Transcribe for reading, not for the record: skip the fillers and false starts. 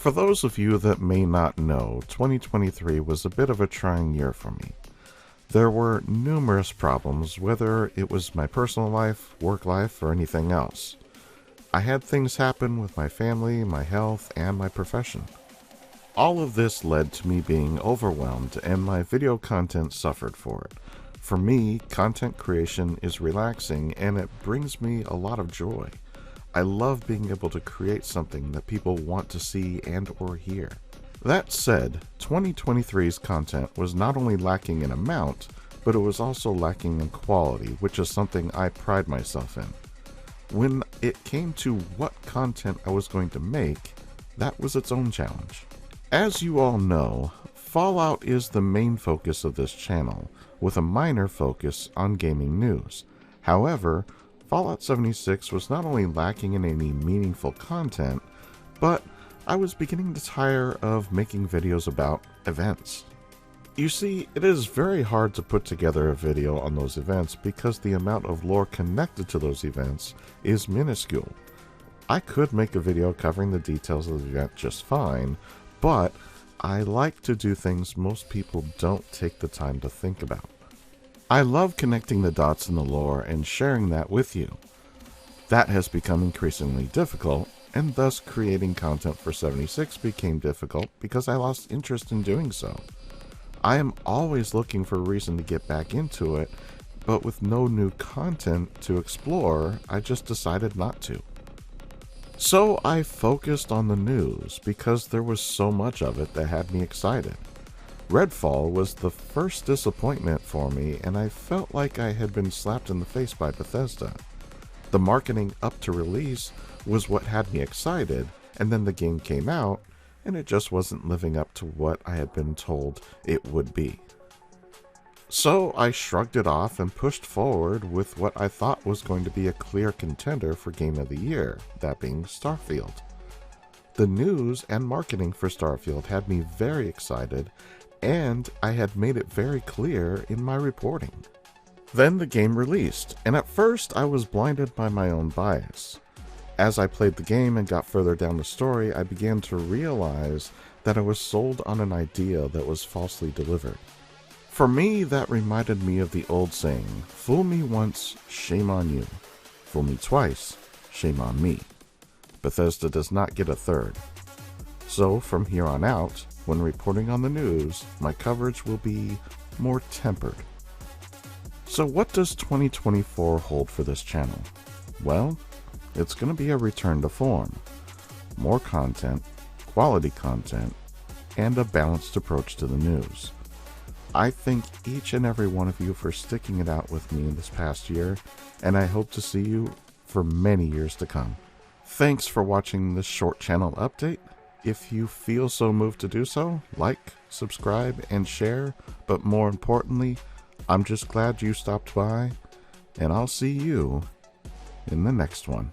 For those of you that may not know, 2023 was a bit of a trying year for me. There were numerous problems, whether it was my personal life, work life, or anything else. I had things happen with my family, my health, and my profession. All of this led to me being overwhelmed, and my video content suffered for it. For me, content creation is relaxing and it brings me a lot of joy. I love being able to create something that people want to see and or hear. That said, 2023's content was not only lacking in amount, but it was also lacking in quality, which is something I pride myself in. When it came to what content I was going to make, that was its own challenge. As you all know, Fallout is the main focus of this channel, with a minor focus on gaming news. However, Fallout 76 was not only lacking in any meaningful content, but I was beginning to tire of making videos about events. You see, it is very hard to put together a video on those events because the amount of lore connected to those events is minuscule. I could make a video covering the details of the event just fine, but I like to do things most people don't take the time to think about. I love connecting the dots in the lore and sharing that with you. That has become increasingly difficult, and thus creating content for 76 became difficult because I lost interest in doing so. I am always looking for a reason to get back into it, but with no new content to explore, I just decided not to. So I focused on the news because there was so much of it that had me excited. Redfall was the first disappointment for me, and I felt like I had been slapped in the face by Bethesda. The marketing up to release was what had me excited, and then the game came out, and it just wasn't living up to what I had been told it would be. So I shrugged it off and pushed forward with what I thought was going to be a clear contender for Game of the Year, that being Starfield. The news and marketing for Starfield had me very excited, and I had made it very clear in my reporting. Then the game released, and at first I was blinded by my own bias. As I played the game and got further down the story, I began to realize that I was sold on an idea that was falsely delivered. For me, that reminded me of the old saying, "Fool me once, shame on you. Fool me twice, shame on me." Bethesda does not get a third. So from here on out, when reporting on the news, my coverage will be more tempered. So what does 2024 hold for this channel? Well, it's going to be a return to form. More content, quality content, and a balanced approach to the news. I thank each and every one of you for sticking it out with me this past year, and I hope to see you for many years to come. Thanks for watching this short channel update. If you feel so moved to do so, like, subscribe, and share, but more importantly, I'm just glad you stopped by, and I'll see you in the next one.